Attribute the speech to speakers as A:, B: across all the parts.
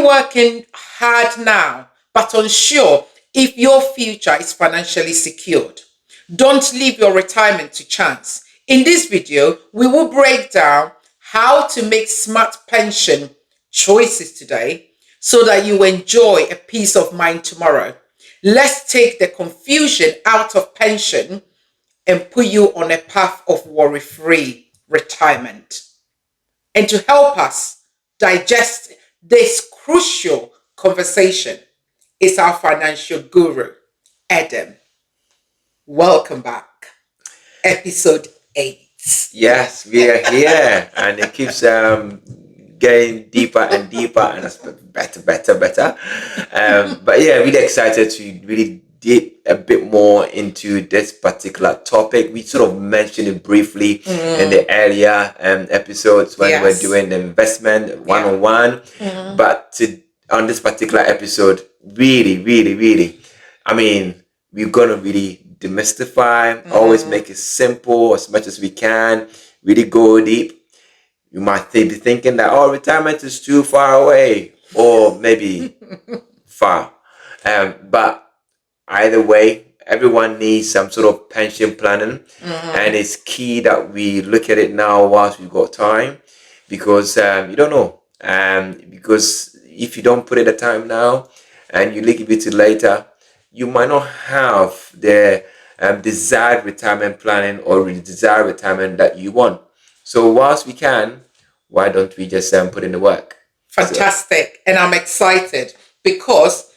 A: you working hard now, but unsure if your future is financially secured? Don't leave your retirement to chance. In this video, we will break down how to make smart pension choices today so that you enjoy a peace of mind tomorrow. Let's take the confusion out of pension and put you on a path of worry-free retirement. And to help us digest this crucial conversation is our financial guru, Edem. Welcome back. Episode 8.
B: Yes, we are here, and it keeps getting deeper and deeper, and it's better. But yeah, really excited to really dip a bit more into this particular topic. We sort of mentioned it briefly in the earlier episodes when we were doing the investment one-on-one. But on this particular episode, really, I mean, we're gonna really demystify, always make it simple as much as we can, really go deep. You might be thinking that, retirement is too far away, or maybe far. But either way, everyone needs some sort of pension planning, and it's key that we look at it now whilst we've got time, because you don't know. Because if you don't put in the time now and you leave it till later, you might not have the desired retirement planning or the desired retirement that you want. So whilst we can, why don't we just put in the work?
A: Fantastic. And I'm excited because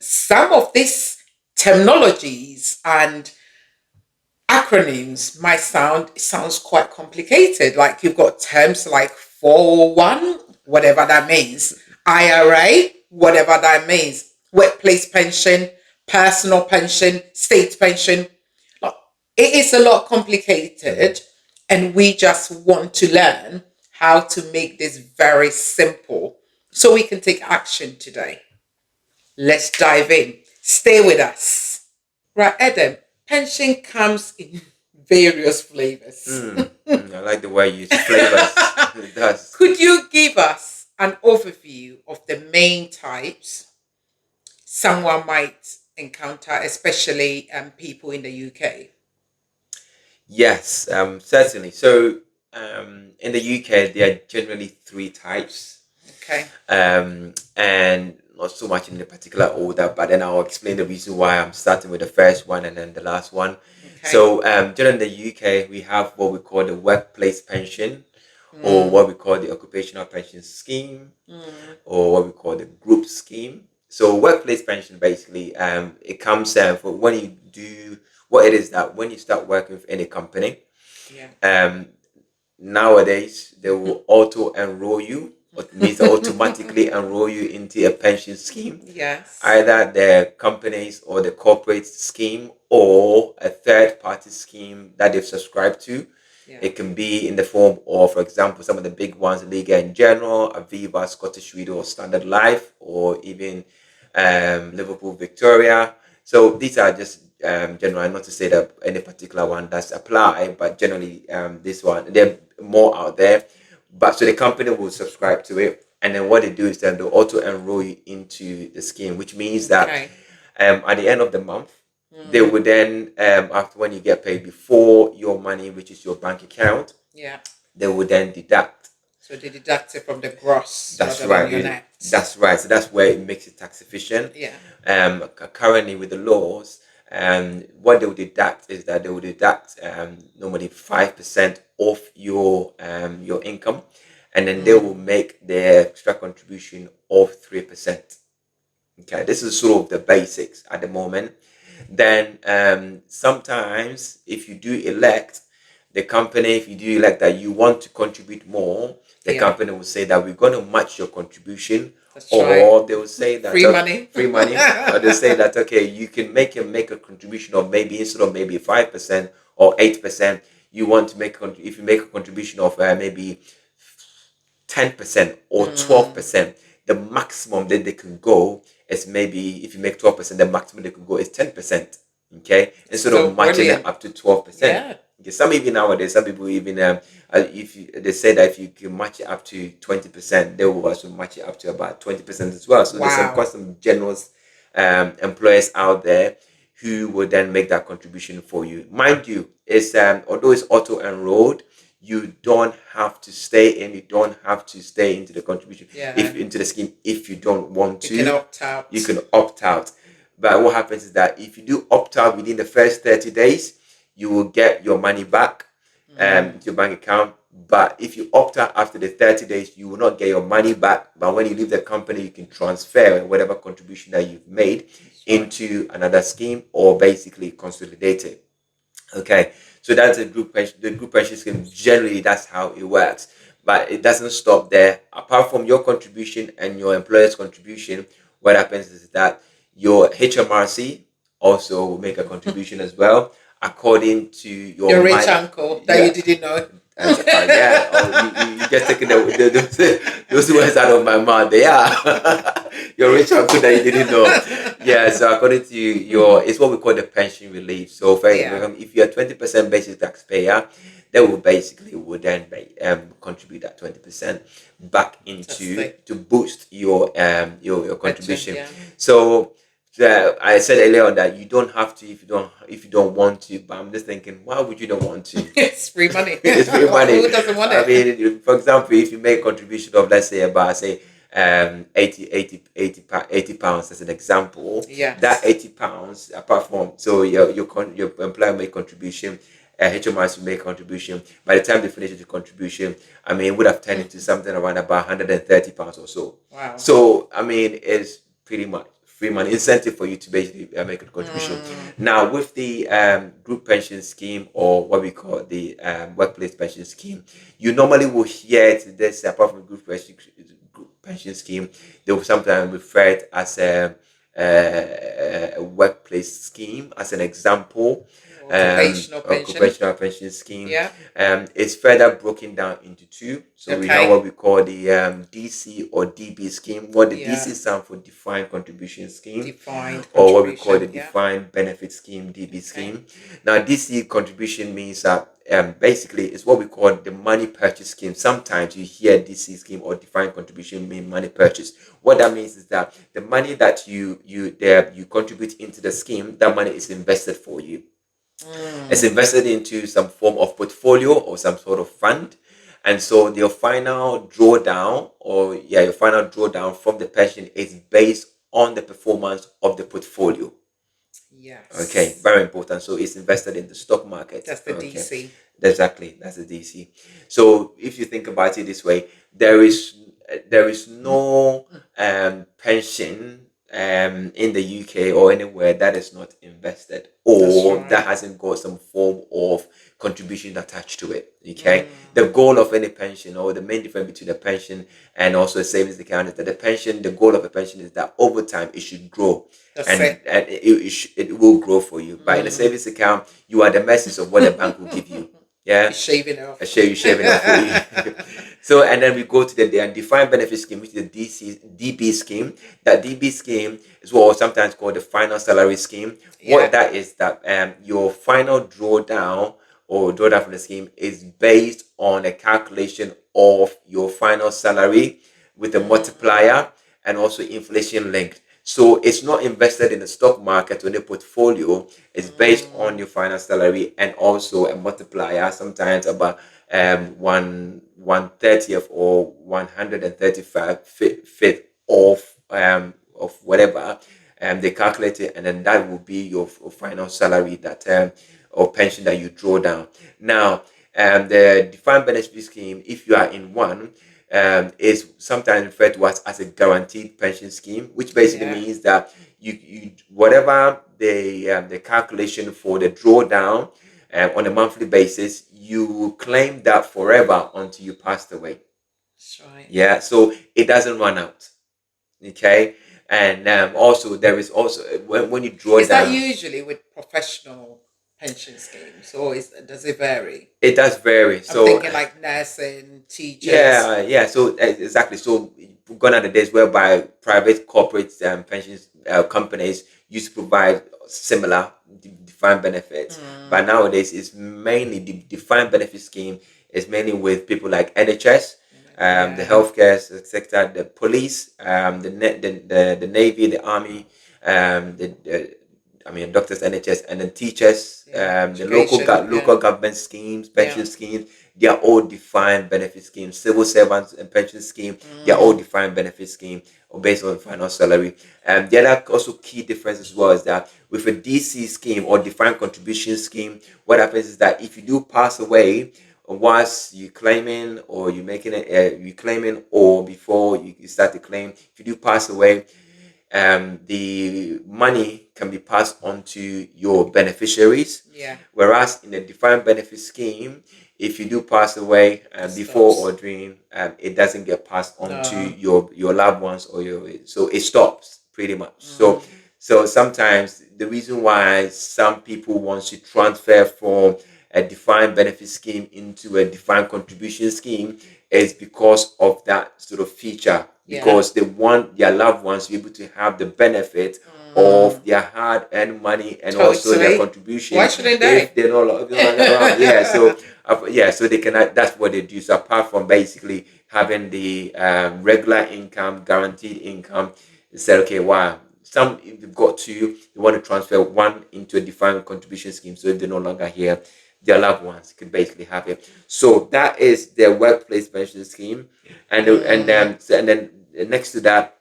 A: some of these terminologies and acronyms might sounds quite complicated. Like you've got terms like 401, whatever that means, IRA, whatever that means, workplace pension, personal pension, state pension. It is a lot complicated, and we just want to learn how to make this very simple so we can take action today. Let's dive in. Stay with us. Right, Edem, pension comes in various flavors.
B: I like the way you use flavors. It does.
A: Could you give us an overview of the main types someone might encounter, especially people in the UK?
B: Yes, certainly. So in the UK, there are generally 3 types.
A: Okay.
B: And not so much in the particular order, but then I'll explain the reason why I'm starting with the first one and then the last one. Okay. So generally in the UK, we have what we call the workplace pension, or what we call the occupational pension scheme, or what we call the group scheme. So workplace pension, basically, it comes for when you do, what it is that when you start working with any company, nowadays they will auto-enroll you, what means they automatically enroll you into a pension scheme.
A: Yes.
B: Either the companies or the corporate scheme or a third-party scheme that they've subscribed to. Yeah. It can be in the form of, for example, some of the big ones, Liga in General, Aviva, Scottish Widow, or Standard Life, or even Liverpool Victoria. So these are just general, not to say that any particular one does apply, but generally this one, they're more out there. But so the company will subscribe to it, and then what they do is then they'll auto enroll you into the scheme, which means that at the end of the month, they will then after when you get paid, before your money, which is your bank account, they will then deduct.
A: So they deduct it from the gross.
B: That's right. That's right. So that's where it makes it tax efficient.
A: Yeah.
B: Currently with the laws, what they will deduct is that they will deduct normally 5% of your income, and then they will make their extra contribution of 3%. Okay, this is sort of the basics at the moment. Then sometimes if you do elect the company, if you do elect that you want to contribute more, the company will say that we're going to match your contribution. Or they will say that
A: free money,
B: or they'll say that okay, you can make a contribution of maybe instead of maybe 5% or 8%, you want to make if you make a contribution of maybe 10% or 12%, the maximum that they can go is maybe if you make 12%, the maximum they can go is 10%. Okay, instead of matching it up to 12%. Because some even nowadays, some people even they say that if you can match it up to 20%, they will also match it up to about 20% as well. So there's quite some generous employers out there who will then make that contribution for you. Mind you, it's although it's auto enrolled, you don't have to stay in. You don't have to stay into the contribution into the scheme if you don't want to.
A: You can opt out.
B: You can opt out. But what happens is that if you do opt out within the first 30 days, you will get your money back to your bank account. But if you opt out after the 30 days, you will not get your money back. But when you leave the company, you can transfer whatever contribution that you've made into another scheme or basically consolidate it. Okay, so that's a group pension. The group pension scheme, generally, that's how it works. But it doesn't stop there. Apart from your contribution and your employer's contribution, what happens is that your HMRC also will make a contribution as well, according to your
A: rich uncle that you didn't know.
B: You just taking those words out of my mouth. They are your rich uncle that you didn't know. Yeah, so according to your, it's what we call the pension relief. So if you're a 20% basic taxpayer, they will basically then contribute that 20% back into to boost your contribution.
A: Pension,
B: So I said earlier on that you don't have to if you don't want to, but I'm just thinking, why would you not want to?
A: It's free money.
B: It's free money.
A: Who doesn't want it?
B: I mean, for example, if you make a contribution of, let's say, about 80 pounds as an example, that 80 pounds, apart from, so your employer make contribution, HMRC will make a contribution. By the time they finish the contribution, I mean, it would have turned into something around about 130 pounds or so.
A: Wow.
B: So, I mean, it's pretty much free money, incentive for you to basically make a contribution. Now, with the group pension scheme, or what we call the workplace pension scheme, you normally will hear this, apart from group pension scheme, they will sometimes refer to as a workplace scheme as an example. Occupational pension scheme. It's further broken down into two. So we have what we call the DC or DB scheme. What the DC stands for defined contribution scheme, or what we call the defined benefit scheme, DB scheme. Now, DC contribution means that basically it's what we call the money purchase scheme. Sometimes you hear DC scheme or defined contribution mean money purchase. What that means is that the money that you contribute into the scheme, that money is invested for you. It's invested into some form of portfolio or some sort of fund, and so your final drawdown from the pension is based on the performance of the portfolio.
A: Yes.
B: Okay, very important. So it's invested in the stock market.
A: That's the DC.
B: Exactly, that's the DC. So if you think about it this way, there is no pension in the UK or anywhere that is not invested, or that hasn't got some form of contribution attached to it. Okay, the goal of any pension, or the main difference between a pension and also a savings account, is that the goal of a pension is that over time it should grow. And it will grow for you. But in a savings account, you are the mercy of what the bank will give you. Yeah,
A: shaving off.
B: Shaving off for you. So, and then we go to the defined benefit scheme, which is the DB scheme. That DB scheme is what sometimes called the final salary scheme. What that is, that your final drawdown from the scheme is based on a calculation of your final salary with a multiplier and also inflation linked. So it's not invested in the stock market or in the portfolio. It's based on your final salary and also a multiplier, sometimes about 1/30th or 135th of whatever they calculate it, and then that will be your final salary that or pension that you draw down. Now, the defined benefit scheme, if you are in one, is sometimes referred to as a guaranteed pension scheme, which basically means that you whatever the calculation for the drawdown on a monthly basis, you claim that forever until you passed away.
A: That's right.
B: Yeah, so it doesn't run out. Okay, and also there is also when you draw down.
A: Is that usually with professional pension schemes, or does it vary?
B: It does vary.
A: I'm thinking like nursing, teachers.
B: Yeah. So exactly. So gone are the days whereby private corporate pensions companies used to provide similar defined benefit. But nowadays, it's mainly the defined benefit scheme is mainly with people like NHS, the healthcare sector, the police, the Navy, the Army, doctors, NHS, and then teachers, the local government schemes, pension schemes. They are all defined benefit schemes. Civil servants and pension scheme, they are all defined benefit scheme or based on final salary. The other also key difference as well is that with a DC scheme or defined contribution scheme, what happens is that if you do pass away, once you claiming or you making it, you claiming or before you start to claim, if you do pass away, the money can be passed on to your beneficiaries. Whereas in a defined benefit scheme, if you do pass away before or during, it doesn't get passed on to your loved ones or so it stops pretty much. So sometimes the reason why some people want to transfer from a defined benefit scheme into a defined contribution scheme is because of that sort of feature, because they want their loved ones to be able to have the benefit of their hard-earned money and also their contribution.
A: Why shouldn't they?
B: If they're not around. So they can. That's what they do. So apart from basically having the regular income, guaranteed income, they said, okay, wow. Some, if they've got two, they want to transfer one into a defined contribution scheme. So if they're no longer here, their loved ones can basically have it. So that is their workplace pension scheme, and then next to that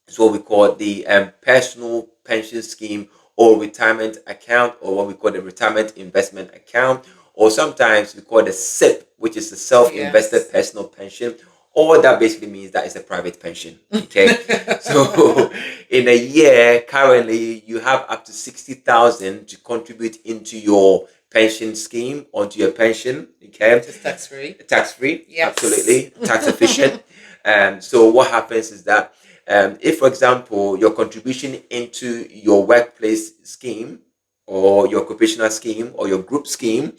B: is what we call the personal pension scheme or retirement account, or what we call the retirement investment account, or sometimes we call the SIP, which is the self-invested personal pension. All that basically means that it's a private pension. Okay, so in a year, currently you have up to 60,000 to contribute into your pension scheme, onto your pension. Okay,
A: it's tax-free.
B: Tax-free, yes. Absolutely, tax efficient. So what happens is that if, for example, your contribution into your workplace scheme or your occupational scheme or your group scheme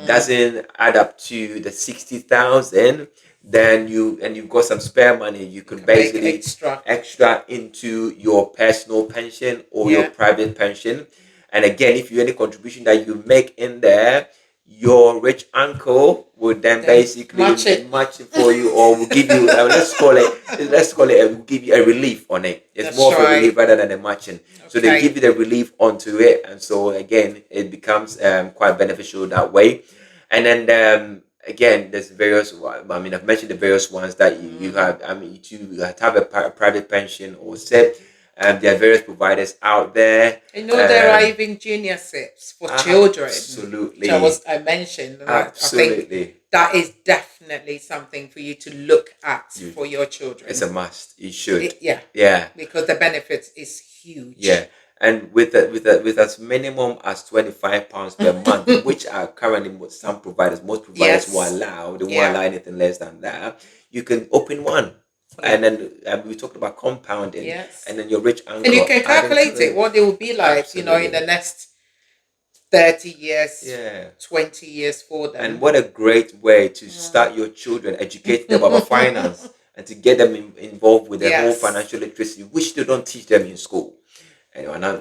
B: doesn't add up to the 60,000, then you've got some spare money, you can basically extra into your personal pension or your private pension. And again, if you any contribution that you make in there, your rich uncle would then basically match it for you, or will give you let's call it will give you a relief on it. It's more of a relief rather than a matching. So they give you the relief onto it, and so again it becomes quite beneficial that way. And then again, there's various. I mean, I've mentioned the various ones that you have. I mean, you have a private pension or SIP. There are various providers out there.
A: There are even junior SIPs for children.
B: Absolutely.
A: Which I mentioned.
B: Absolutely.
A: I think that is definitely something for you to look at for your children.
B: It's a must. You should.
A: Yeah. Because the benefits is huge.
B: Yeah. And with as minimum as £25 per month, which are currently most providers will allow. They won't allow anything less than that. You can open one. And then we talked about compounding. And then your rich uncle.
A: And you can calculate it, what it will be like, in the next 30 years, 20 years for them.
B: And what a great way to start your children, educate them about finance, and to get them involved with the whole financial literacy, which they don't teach them in school. Anyway,
A: I know,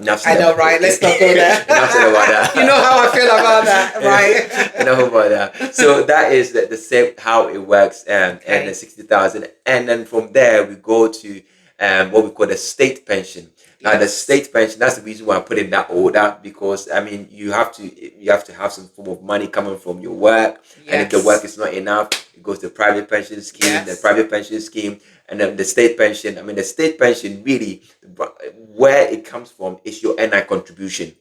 A: right? Let's not go there.
B: Enough said about that.
A: You know how I feel about that, right?
B: Enough about that. So that is the same how it works, and the 60,000, and then from there we go to what we call the state pension. Now the state pension, that's the reason why I put in that order, because I mean you have to have some form of money coming from your work, and if the work is not enough, it goes to the private pension scheme, the private pension scheme, and then the state pension. I mean the state pension really, where it comes from is your NI contribution.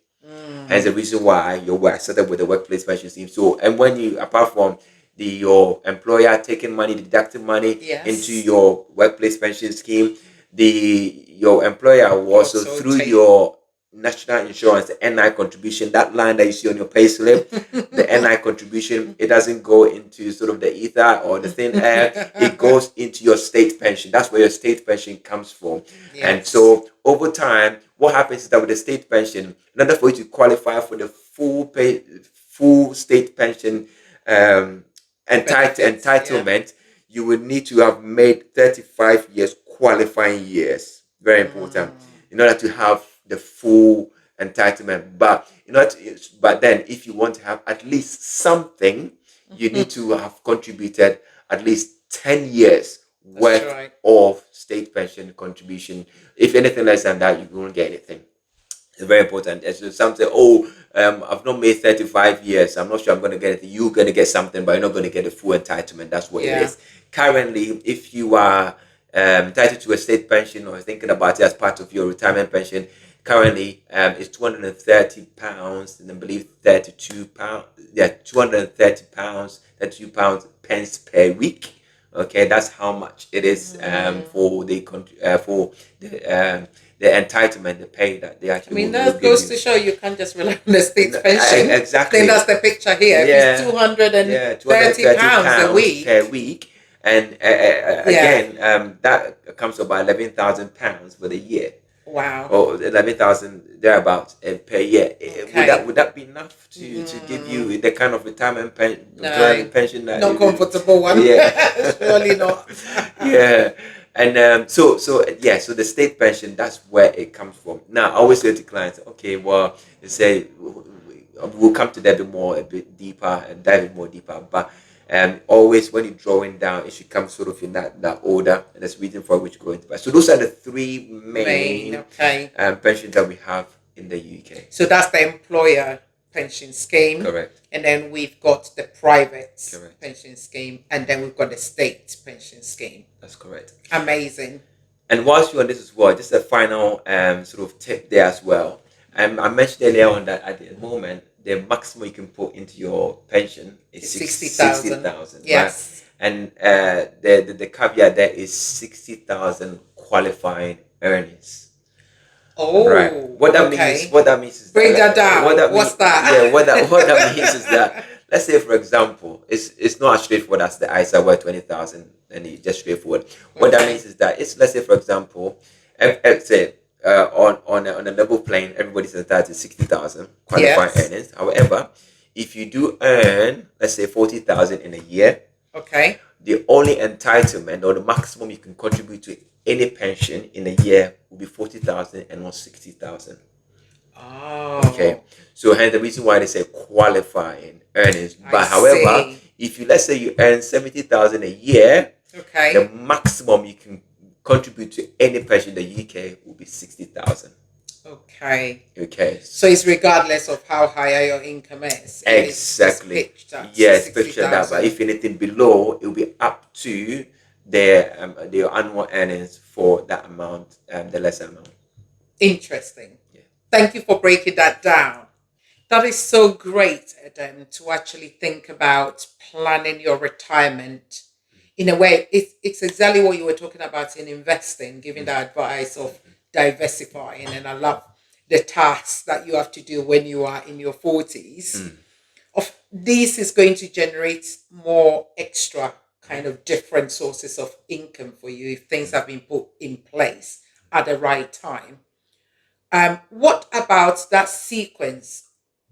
B: Hence the reason why your work started with the workplace pension scheme. So, and when you, apart from your employer taking money, deducting money into your workplace pension scheme, your employer will also through your national insurance, the NI contribution, that line that you see on your pay slip, the NI contribution, it doesn't go into sort of the ether or the thin air. It goes into your state pension. That's where your state pension comes from. And so over time, what happens is that with the state pension, in order for you to qualify for the full state pension entitlement, you would need to have made 35 years qualifying years. Very important. In order to have the full entitlement. But but then if you want to have at least something, you need to have contributed at least 10 years worth of state pension contribution. If anything less than that, you won't get anything. It's very important. And so some say, I've not made 35 years. I'm not sure I'm going to get it. You're going to get something, but you're not going to get a full entitlement. That's what it is. Currently, if you are entitled to a state pension or thinking about it as part of your retirement pension, currently it's £230 and I believe £32. Yeah, £230, £32 pence per week. Okay, that's how much it is for the entitlement, the pay that they actually.
A: I mean, that goes to show you can't just rely on the state pension.
B: Exactly.
A: I think that's the picture here.
B: Yeah.
A: If it's £230 a week
B: per week, and again, that comes to about £11,000 for the year.
A: Wow.
B: Or 11,000 thereabouts per year. Okay. Would that be enough to give you the kind of retirement pension that
A: not comfortable one? Yeah, surely not.
B: Yeah. And so the state pension, that's where it comes from. Now I always say to clients, okay, well, they say we'll come to that a bit deeper and dive more deeper, but always when you're drawing down, it should come sort of in that order, and that's reason for which going to buy. So those are the three main pensions that we have in the UK.
A: So that's the employer pension scheme.
B: Correct.
A: And then we've got the private pension scheme, and then we've got the state pension scheme.
B: That's correct.
A: Amazing.
B: And whilst you're on this as well, just a final sort of tip there as well. I mentioned earlier on that at the moment, the maximum you can put into your pension is 60,000.
A: Yes.
B: Right? And the caveat there is 60,000 qualifying earnings.
A: Oh,
B: right. What that means is
A: break that down. What's that?
B: Yeah, what that means is that, let's say for example, it's not as straightforward as the ISA where 20,000 and it's just straightforward. What that means is that let's say for example, say on a level plane, everybody's entitled to 60,000 qualifying earnings. However, if you do earn, let's say 40,000 in a year, the only entitlement or the maximum you can contribute to any pension in a year will be 40,000 and not 60,000.
A: Oh.
B: Okay. So hence the reason why they say qualifying earnings. But however, if let's say you earn 70,000 a year, the maximum you can contribute to any pension in the UK will be 60,000. Okay. So
A: it's regardless of how high your income is.
B: Exactly. It's pictured that. But if anything below, it will be up to their annual earnings for that amount, the lesser amount.
A: Interesting. Yeah. Thank you for breaking that down. That is so great, Edem, to actually think about planning your retirement. In a way, it's exactly what you were talking about in investing, giving the advice of diversifying. And I love the tasks that you have to do when you are in your 40s. This is going to generate more extra kind of different sources of income for you if things have been put in place at the right time. What about that sequence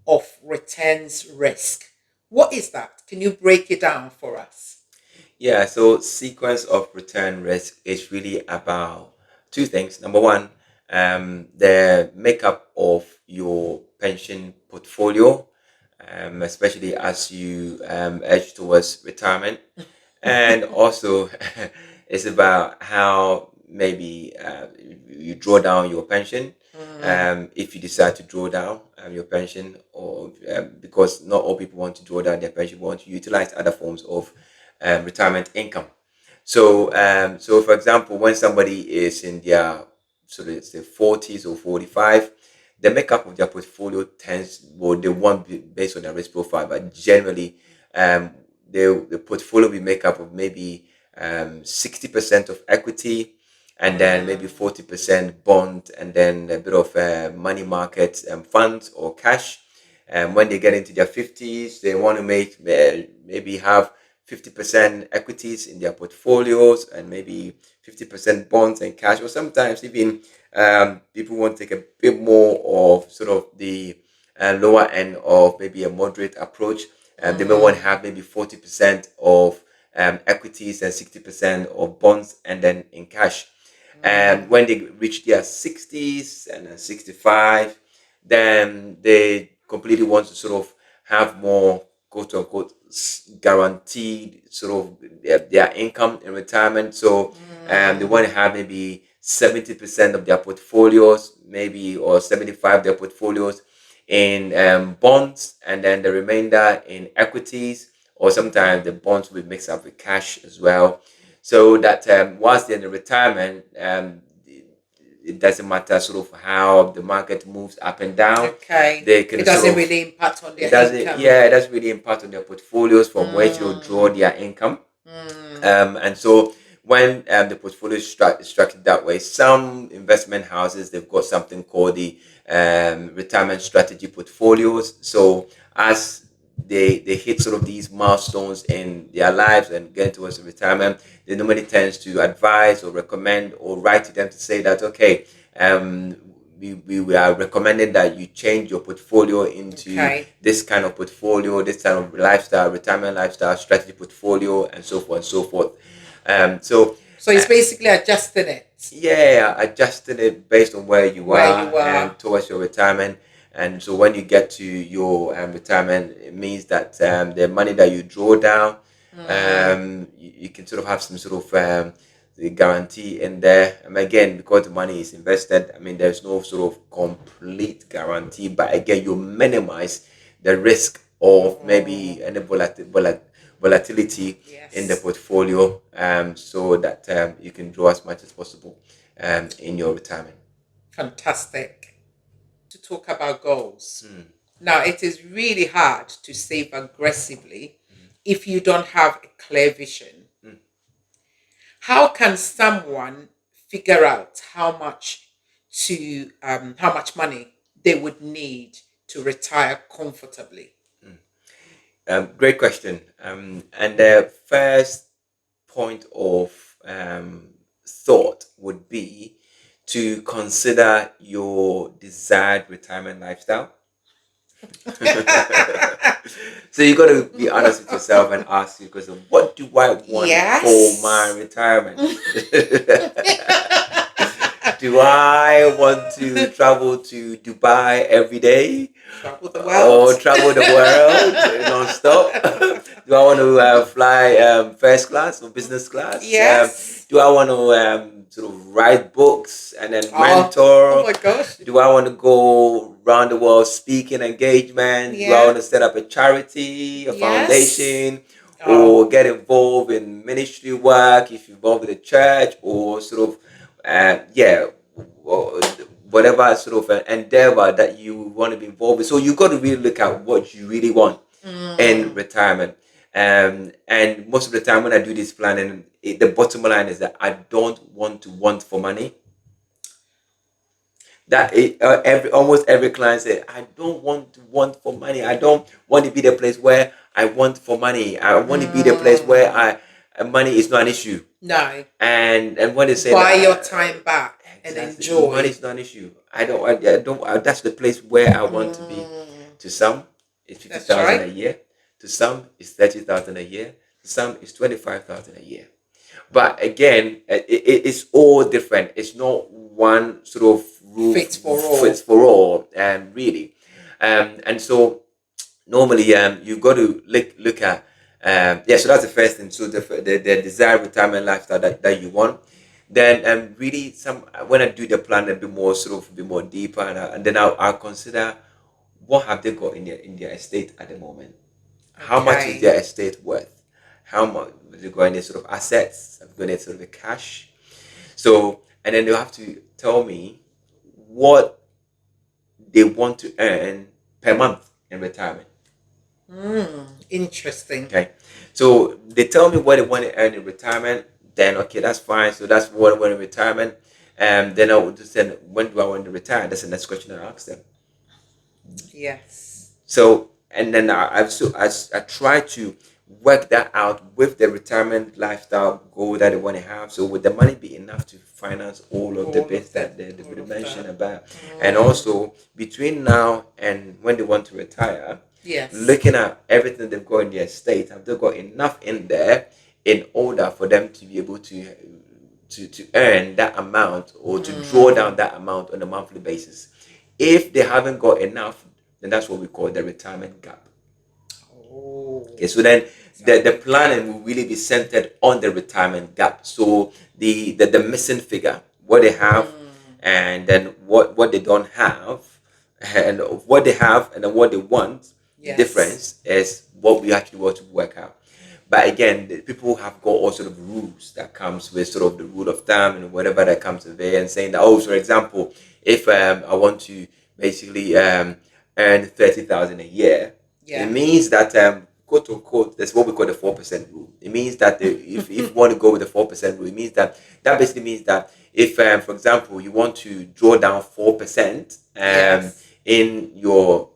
A: of returns risk? What is that? Can you break it down for us?
B: Yeah, so sequence of return risk is really about two things. Number one, the makeup of your pension portfolio, especially as you edge towards retirement. And also, it's about how maybe you draw down your pension. If you decide to draw down your pension, or because not all people want to draw down their pension, want to utilize other forms of retirement income. So for example, when somebody is in their let's say 40s or 45, the makeup of their portfolio they won't be based on their risk profile, but generally the portfolio will make up of maybe 60% of equity, and then maybe 40% bond, and then a bit of money market funds or cash. And when they get into their 50s, they want to maybe have 50% equities in their portfolios and maybe 50% bonds and cash, or sometimes even people want to take a bit more of sort of the lower end of maybe a moderate approach. They may want to have maybe 40% of equities and 60% of bonds and then in cash. And when they reach their 60s and 65, then they completely want to sort of have more quote unquote guaranteed sort of their income in retirement. So they want to have maybe 70% of their portfolios, maybe, or 75 their portfolios in bonds, and then the remainder in equities, or sometimes the bonds will mix up with cash as well. So that whilst they're in the retirement, it doesn't matter sort of how the market moves up and down.
A: Okay.
B: They can
A: It doesn't
B: sort of,
A: really impact on their
B: it doesn't,
A: income.
B: yeah, it doesn't really impact on their portfolios from where to draw their income. And so when the portfolio is structured that way, some investment houses, they've got something called the retirement strategy portfolios. So as they hit sort of these milestones in their lives and get towards retirement, they normally tends to advise or recommend or write to them to say that, okay, we are recommending that you change your portfolio into this kind of portfolio, this kind of lifestyle, retirement lifestyle strategy portfolio, and so forth and so forth. So
A: it's basically adjusting it.
B: Yeah, adjusting it based on where you are and towards your retirement. And so when you get to your retirement, it means that the money that you draw down, you can sort of have some sort of the guarantee in there. And again, because the money is invested, I mean, there's no sort of complete guarantee, but again, you minimize the risk of maybe any volatility in the portfolio, so that you can draw as much as possible in your retirement.
A: Fantastic. To talk about goals. Now, it is really hard to save aggressively if you don't have a clear vision. How can someone figure out how much money they would need to retire comfortably?
B: Great question. And the first point of thought would be to consider your desired retirement lifestyle. So you got to be honest with yourself and ask you, because what do I want for my retirement? Do I want to travel to Dubai every day?
A: Travel the world?
B: Or travel the world non-stop? Do I want to fly first class or business class?
A: Yes.
B: Do I want to sort of write books and then mentor?
A: Oh my gosh.
B: Do I want to go around the world speaking engagement? Do I want to set up a charity, a foundation, or get involved in ministry work if you're involved with the church, or sort of whatever sort of endeavor that you want to be involved with? So you got to really look at what you really want in retirement. And most of the time when I do this planning, the bottom line is that I don't want to want for money. That almost every client says, I don't want to want for money. I don't want to be the place where I want for money. I want to be the place where money is not an issue.
A: No.
B: And when they say
A: buy your time back and enjoy.
B: Money is not an issue. I don't. That's the place where I want to be. To some, it's 50,000 a year. To some, it's 30,000 a year. To some, it's 25,000 a year. But again, it's all different. It's not one sort of rule
A: fits for all.
B: Really. And so normally, you've got to look at so that's the first thing. So the desired retirement lifestyle that you want. Then really when I do the plan a bit more deeper, and then I'll consider what have they got in their estate at the moment. How much is their estate worth? How much is it going in sort of assets? Have going in sort of the cash? So, and then they'll have to tell me what they want to earn per month in retirement.
A: Interesting.
B: Okay. So they tell me what they want to earn in retirement. Then okay, that's fine. So that's what I want in retirement. And then I would just say, when do I want to retire? That's the next question I ask them.
A: Yes.
B: So, and then I try to work that out with the retirement lifestyle goal that they want to have. So would the money be enough to finance all of the bits that they mentioned about? And also between now and when they want to retire, looking at everything they've got in their estate, have they got enough in there in order for them to be able to earn that amount, or to draw down that amount on a monthly basis? If they haven't got enough, then that's what we call the retirement gap.
A: Oh.
B: Okay, so then the planning will really be centered on the retirement gap. So the missing figure, what they have, and then what they don't have, and what they have, and then what they want. The
A: Yes.
B: difference is what we actually want to work out. But again, the people have got all sort of rules that comes with sort of the rule of thumb and whatever that comes with it, and saying that, oh, for example, if I want to basically earn 30,000 a year,
A: Yeah.
B: it means that quote unquote, that's what we call the 4% rule. It means that if you want to go with the 4% rule, it means that basically means that if, for example, you want to draw down 4%,
A: Yes.
B: in your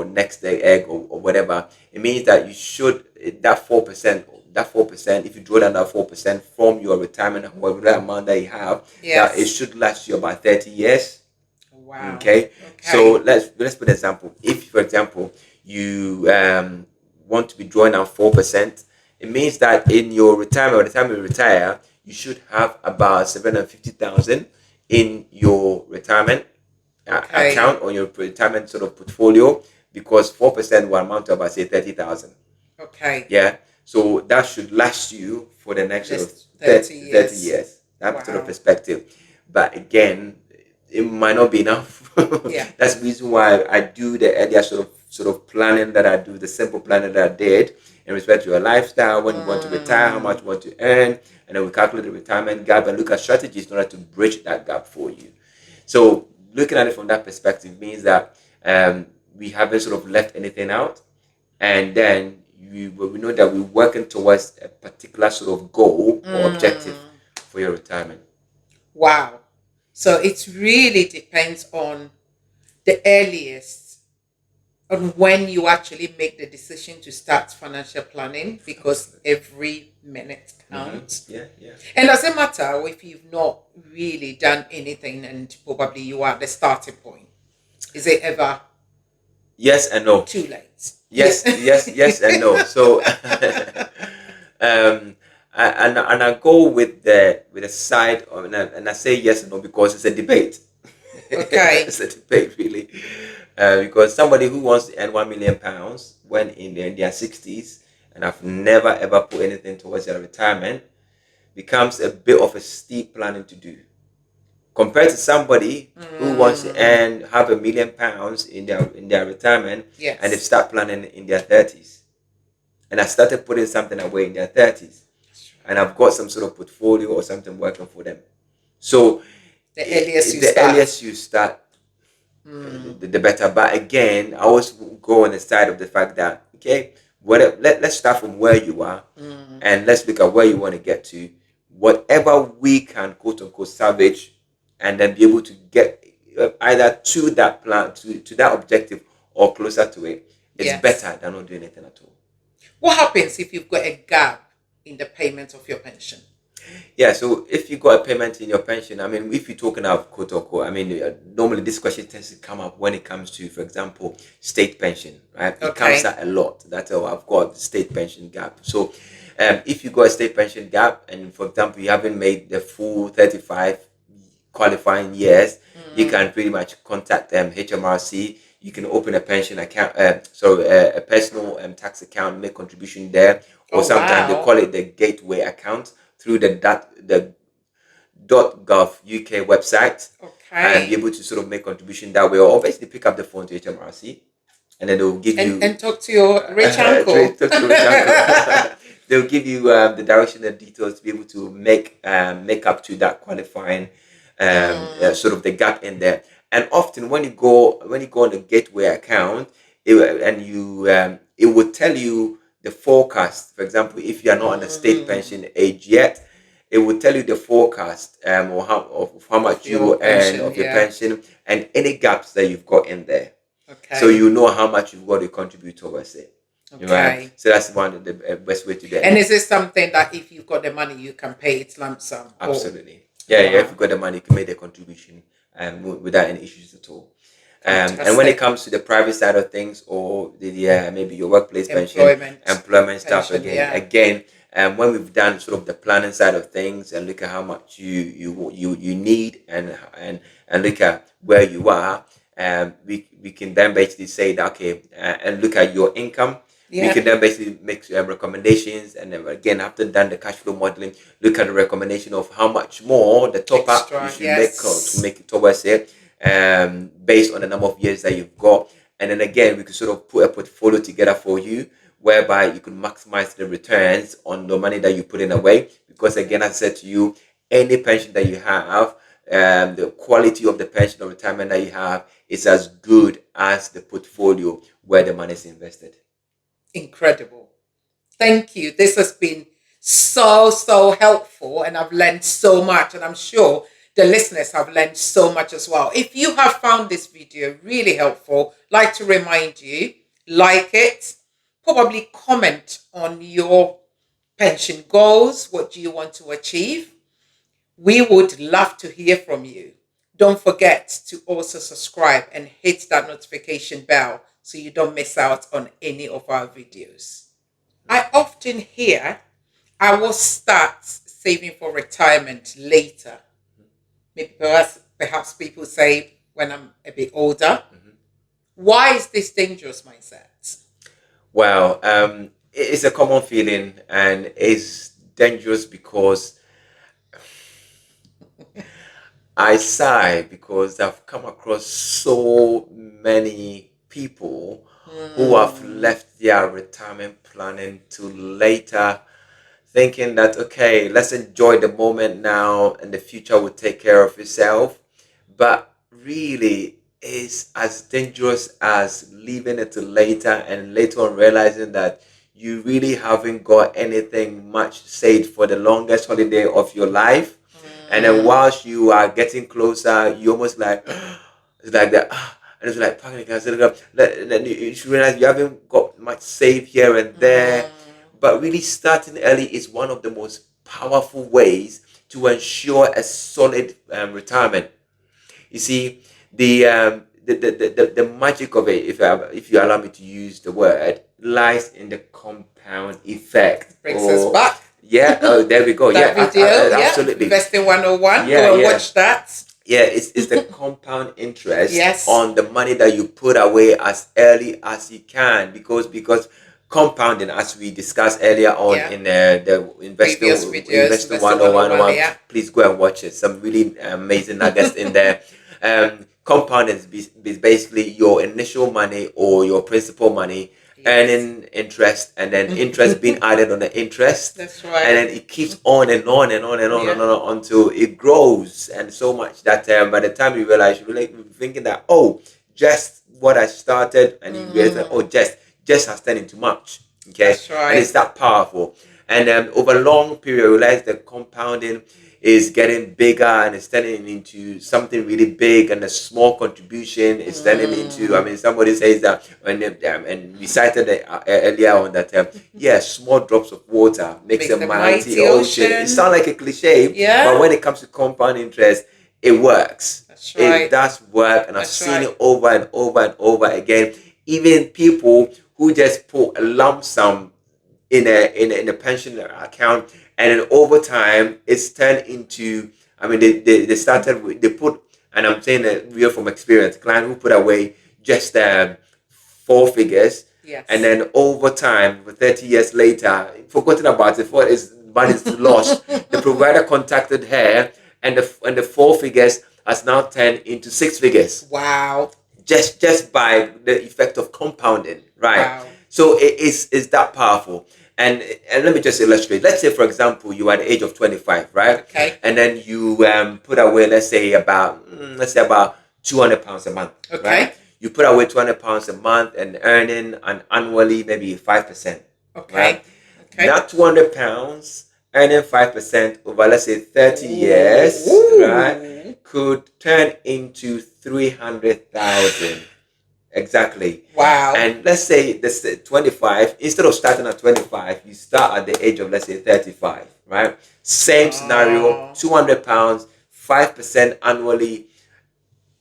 B: next egg or whatever, it means that you should that 4%, if you draw down that 4% from your retirement, whatever amount that you have,
A: Yes.
B: that it should last you about 30 years.
A: Wow.
B: Okay. So let's put an example. If, for example, you want to be drawing down 4%, it means that in your retirement, by the time you retire, you should have about 750,000 in your retirement account, or your retirement sort of portfolio, because 4% will amount to about, say, 30,000.
A: Okay.
B: Yeah. So that should last you for the next sort of 30 years. That sort of perspective. But again, it might not be enough.
A: Yeah.
B: That's the reason why I do the earlier sort of planning that I do, the simple planning that I did in respect to your lifestyle, when you want to retire, how much you want to earn, and then we calculate the retirement gap and look at strategies in order to bridge that gap for you. So looking at it from that perspective means that we haven't sort of left anything out, and then we know that we're working towards a particular sort of goal or objective for your retirement.
A: Wow. So it really depends on the earliest, on when you actually make the decision to start financial planning, because every minute counts.
B: Yeah.
A: And does it matter if you've not really done anything and probably you are at the starting point? Is it ever
B: yes and no?
A: Too late.
B: Yes, yes and no. So I go with the side of, and I say yes and no because it's a debate.
A: Okay.
B: It's a debate, really, because somebody who wants to earn £1 million when in their 60s and have never ever put anything towards their retirement becomes a bit of a steep planning to do, compared to somebody who wants to earn £500,000 in their retirement.
A: Yes.
B: And they start planning in their 30s. And I started putting something away in their 30s, and I've got some sort of portfolio or something working for them. So
A: the earliest you start,
B: the better. But again, I always go on the side of the fact that, okay, let's start from where you are, and let's look at where you want to get to. Whatever we can, quote unquote, salvage, and then be able to get either to that plan, to that objective, or closer to it, it's better than not doing anything at all.
A: What happens if you've got a gap in the payment of your pension?
B: Yeah, so if you got a payment in your pension, I mean, if you're talking of quote unquote, I mean, normally this question tends to come up when it comes to, for example, state pension, right? It comes out a lot. That's how I've got the state pension gap. So if you got a state pension gap, and for example, you haven't made the full 35 qualifying years, you can pretty much contact HMRC. You can open a pension account, a personal tax account, make contribution there, or sometimes they call it the gateway account through the .gov UK website, and be able to sort of make contribution that way, or basically pick up the phone to HMRC, and then they'll give you
A: and talk to your rich uncle.
B: They'll give you the direction and details to be able to make up to that qualifying sort of the gap in there. And often when you go on the gateway account, it will tell you the forecast. For example, if you are not on the state pension age yet, it will tell you the forecast or how much you will earn of your pension, and any gaps that you've got in there. Okay. So you know how much you've got to contribute towards it. Okay. Right? So that's one of the best way to do it.
A: And is this something that if you've got the money, you can pay it lump sum?
B: Absolutely. Yeah. If you've got the money, you can make the contribution without any issues at all. And when it comes to the private side of things, or the maybe your workplace pension, employment stuff, again, when we've done sort of the planning side of things and look at how much you need and look at where you are, we can then basically say that, okay, and look at your income. We can then basically make recommendations, and then again, after done the cash flow modeling, look at the recommendation of how much more the top up you should make to make it towards it, based on the number of years that you've got. And then again, we could sort of put a portfolio together for you, whereby you can maximize the returns on the money that you put in away. Because again, as I said to you, any pension that you have, the quality of the pension or retirement that you have is as good as the portfolio where the money is invested.
A: Incredible. Thank you. This has been so helpful, and I've learned so much, and I'm sure the listeners have learned so much as well. If you have found this video really helpful, I'd like to remind you, like it, probably comment on your pension goals. What do you want to achieve? We would love to hear from you. Don't forget to also subscribe and hit that notification bell so you don't miss out on any of our videos. I often hear, I will start saving for retirement later. Maybe perhaps people say when I'm a bit older. Why is this dangerous mindset?
B: Well, it's a common feeling, and it's dangerous because I sigh, because I've come across so many people who have left their retirement planning to later, thinking that, okay, let's enjoy the moment now and the future will take care of itself. But really, it's as dangerous as leaving it to later, and later on realizing that you really haven't got anything much saved for the longest holiday of your life. And then whilst you are getting closer, you almost like, it's like that, and it's like packing you should realize you haven't got much saved here and there. But really starting early is one of the most powerful ways to ensure a solid retirement. You see, the magic of it, if you allow me to use the word, lies in the compound effect.
A: Brings us back.
B: Yeah, there we go.
A: That video,
B: absolutely.
A: Investing 101. Go and watch that.
B: Yeah, it's the compound interest on the money that you put away as early as you can, because compounding, as we discussed earlier on in the investing 101, please go and watch it. Some really amazing nuggets in there. Compounding is basically your initial money or your principal money earning interest, and then interest being added on the interest.
A: That's right.
B: And then it keeps on and on and on and on and on until it grows, and so much that by the time you realize, you're really thinking that, oh, just what I started, and you realize that, oh, just has turned into much. Okay,
A: that's right.
B: And it's that powerful. And over a long period, you realize the compounding is getting bigger, and it's turning into something really big, and a small contribution is turning into, I mean, somebody says that, and we cited it earlier on that, small drops of water makes a mighty ocean. It sounds like a cliche, but when it comes to compound interest, it works.
A: That's right.
B: It does work, and I've seen it over and over and over again. Even people who just put a lump sum in a pension account, and then over time it's turned into, I mean, they started with, they put, and I'm saying that real from experience, client who put away just 4 figures, and then over time, 30 years later, forgotten about it, for his money's lost. The provider contacted her, and the 4 figures has now turned into 6 figures.
A: Wow.
B: Just by the effect of compounding, right?
A: Wow.
B: So it's that powerful. And let me just illustrate. Let's say, for example, you are at the age of 25, right?
A: Okay.
B: And then you put away, let's say about £200 a month.
A: Okay.
B: Right? You put away £200 a month and earning annually maybe 5%.
A: Okay.
B: Right?
A: Okay.
B: That £200 earning 5% over, let's say, 30 years, right, could turn into 300,000. Exactly.
A: Wow.
B: And let's say this 25, instead of starting at 25, you start at the age of, let's say, 35, right? Same scenario, £200, 5% annually.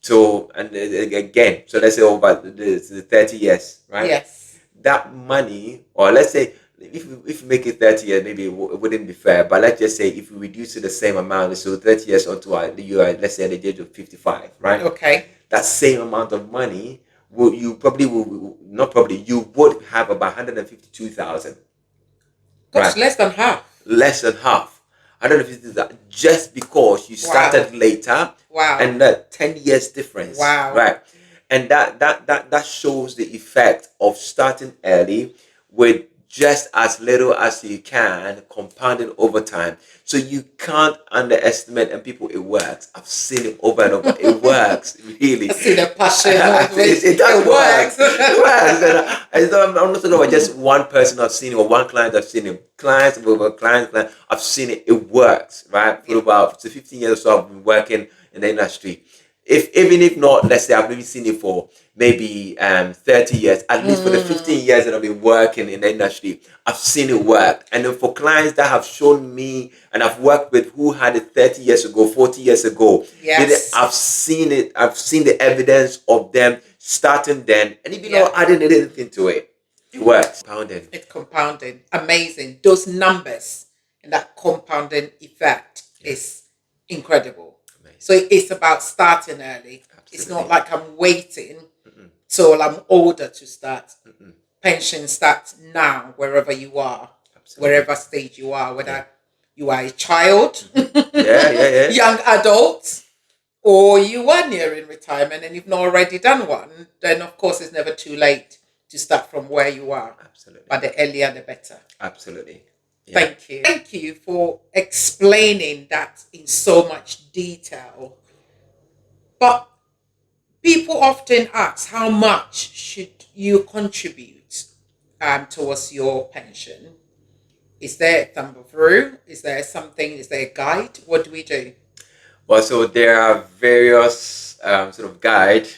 B: So, and again, so let's say over the 30 years, right?
A: Yes.
B: That money, or let's say, if you make it 30 years, maybe it wouldn't be fair, but let's just say if you reduce it the same amount, so 30 years onto you are, let's say, at the age of 55, right?
A: Okay.
B: that same amount of money, you probably will not probably you would have about 152,000.
A: Gosh,
B: Right.
A: less than half.
B: Less than half. 150,000 just because you started later,
A: Wow.
B: and that 10 years difference.
A: Wow.
B: Right. And that shows the effect of starting early with just as little as you can, compounding over time. So you can't underestimate, and people, it works. I've seen it over and over. It works, really.
A: I see the passion.
B: It does work. It works. And I'm not talking about just one person I've seen it, or one client I've seen it. Clients over clients, I've seen it. It works, right? For about 15 years or so, I've been working in the industry. Even if not, let's say I've maybe seen it for maybe 30 years, at least for the 15 years that I've been working in the industry, I've seen it work. And then for clients that have shown me and I've worked with who had it 30 years ago, 40 years ago,
A: yes,
B: I've seen it. I've seen the evidence of them starting then, and even not adding anything to it, it works. Compounding.
A: It's compounding. Amazing. Those numbers and that compounding effect is incredible. So it's about starting early. Absolutely. It's not like I'm waiting till I'm older to start. Pension starts now, wherever you are, wherever stage you are, whether you are a child, young adult, or you are nearing retirement and you've not already done one, then of course it's never too late to start from where you are. Absolutely. But the earlier, the better.
B: Absolutely.
A: Yeah. Thank you. Thank you for explaining that in so much detail. But people often ask, how much should you contribute towards your pension? Is there a thumb rule? Is there something? Is there a guide? What do we do?
B: Well, so there are various sort of guide,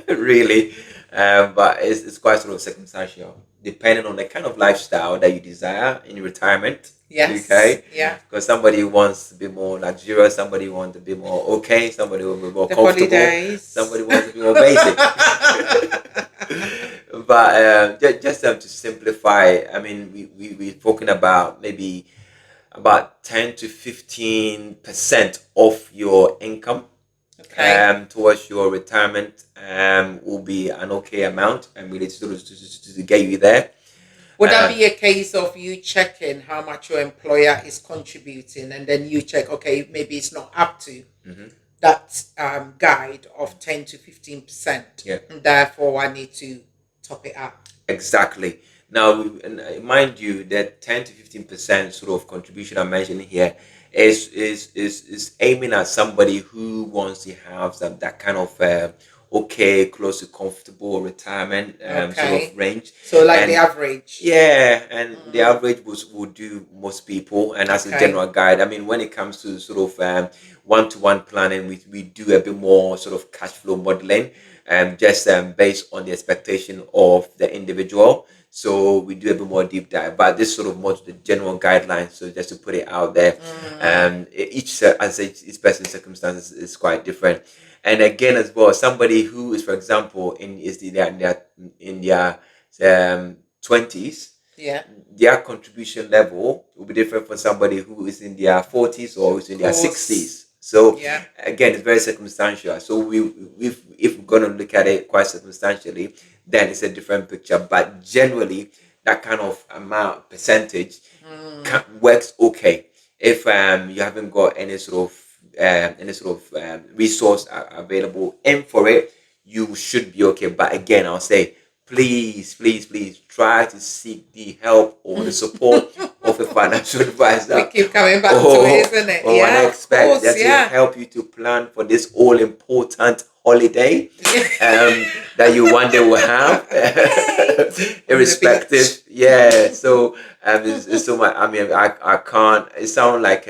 B: really, but it's quite sort of circumstantial, depending on the kind of lifestyle that you desire in retirement.
A: Yes.
B: Okay.
A: Yeah.
B: Because somebody wants to be more luxurious, somebody wants to be more okay, somebody will be more comfortable, somebody wants to be more basic. But just to simplify, I mean, we're talking about maybe about 10 to 15% of your income towards your retirement will be an okay amount, and really to get you there.
A: Would that be a case of you checking how much your employer is contributing, and then you check, okay, maybe it's not up to that guide of 10 to 15%, and therefore I need to top it up?
B: Exactly. Now, mind you, that 10 to 15% sort of contribution I'm mentioning here is aiming at somebody who wants to have that kind of okay, close to comfortable retirement sort of range.
A: So like the average.
B: Yeah, and the average would do most people, and as a general guide. I mean, when it comes to sort of one-to-one planning, we do a bit more sort of cash flow modeling, just based on the expectation of the individual. So we do a bit more deep dive, but this sort of more to the general guidelines. So just to put it out there, each person's circumstances is quite different. And again, as well, somebody who is, for example, in their 20s, their contribution level will be different from somebody who is in their 40s or who's in their 60s. So again, it's very circumstantial. So if we're going to look at it quite circumstantially, then it's a different picture. But generally, that kind of amount percentage works okay if you haven't got any sort of resource available, and for it, you should be okay. But again, I'll say, please try to seek the help or the support of a financial advisor.
A: We keep coming back to it, isn't it?
B: Or an expert that will help you to plan for this all important holiday that you one day will have, irrespective. Yeah. So it's so much. I mean, I can't. It sounds like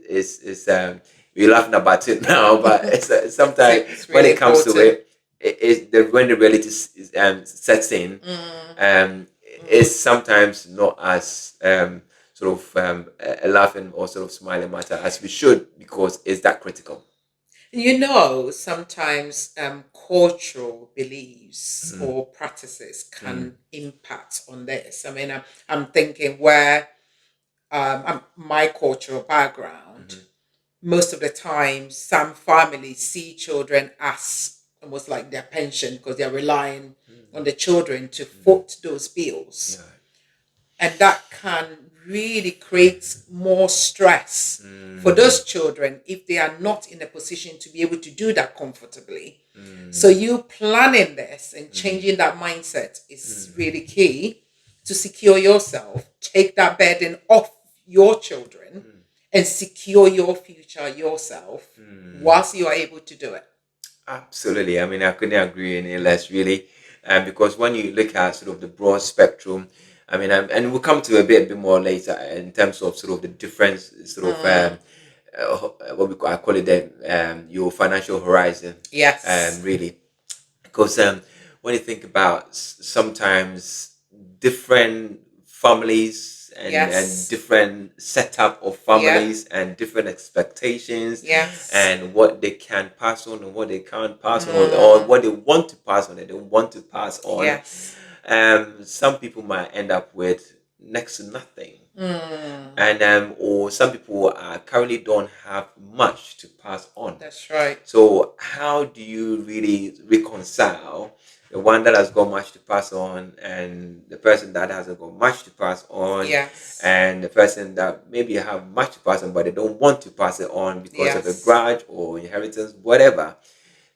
B: it's we're laughing about it now, but it's sometimes it's really when it comes to it, when the reality sets in, it's sometimes not as sort of a laughing or sort of smiling matter as we should, because it's that critical.
A: You know, sometimes cultural beliefs or practices can impact on this. I mean, I'm thinking where my cultural background, most of the time, some families see children as almost like their pension because they're relying on the children to foot those bills.
B: Yeah.
A: And that can really create more stress for those children if they are not in a position to be able to do that comfortably. So you planning this and changing that mindset is really key to secure yourself, take that burden off your children and secure your future yourself whilst you are able to do it.
B: Absolutely. I mean, I couldn't agree any less, really. Because when you look at sort of the broad spectrum, I mean, and we'll come to a bit more later in terms of sort of the difference, sort of what I call it, your financial horizon.
A: Yes.
B: Really, because when you think about sometimes different families and different setup of families and different expectations and what they can pass on and what they can't pass on or what they want to pass on and they don't want to pass on. Some people might end up with next to nothing. And or some people currently don't have much to pass on.
A: That's right.
B: So how do you really reconcile the one that has got much to pass on and the person that hasn't got much to pass on, and the person that maybe have much to pass on but they don't want to pass it on because of a grudge or inheritance, whatever?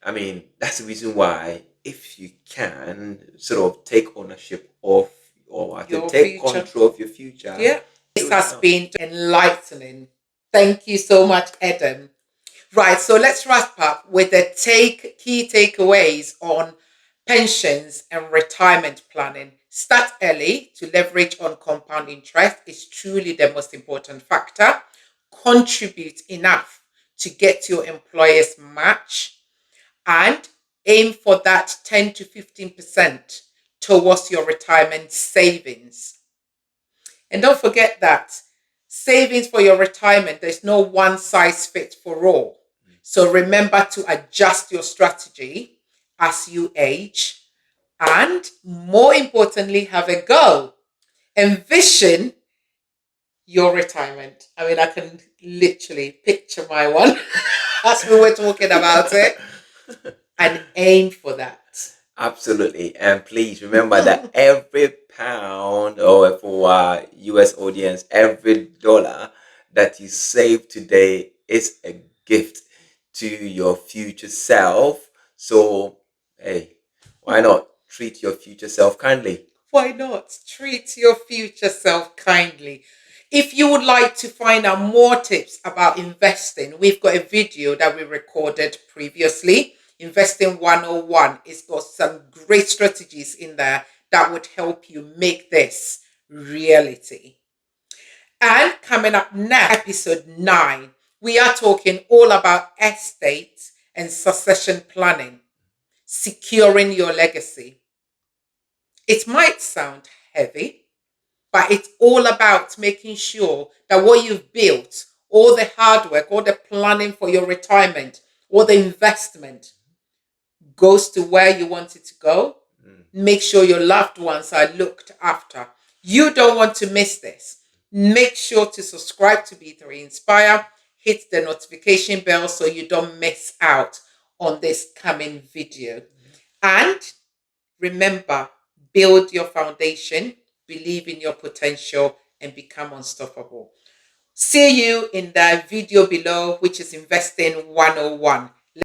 B: I mean, that's the reason why if you can sort of take ownership of or take control of your future.
A: This has been enlightening. Thank you so much, Edem. Right, so let's wrap up with the key takeaways on pensions and retirement planning. Start early to leverage on compound interest is truly the most important factor. Contribute enough to get your employer's match and aim for that 10 to 15% towards your retirement savings. And don't forget that savings for your retirement, there's no one size fits for all. So remember to adjust your strategy as you age and more importantly, have a goal. Envision your retirement. I mean, I can literally picture my one as we were talking about it and aim for that.
B: Absolutely. And please remember that every pound, or for our US audience, every dollar that you save today is a gift to your future self. So, hey, why not treat your future self kindly?
A: Why not treat your future self kindly? If you would like to find out more tips about investing, we've got a video that we recorded previously. Investing 101. It's got some great strategies in there that would help you make this reality. And coming up next, episode 9, we are talking all about estate and succession planning, securing your legacy. It might sound heavy, but it's all about making sure that what you've built, all the hard work, all the planning for your retirement, all the investment goes to where you want it to go. Make sure your loved ones are looked after. You don't want to miss this. Make sure to subscribe to B3 Inspire. Hit the notification bell so you don't miss out on this coming video. And remember, build your foundation, believe in your potential, and become unstoppable. See you in the video below, which is Investing 101.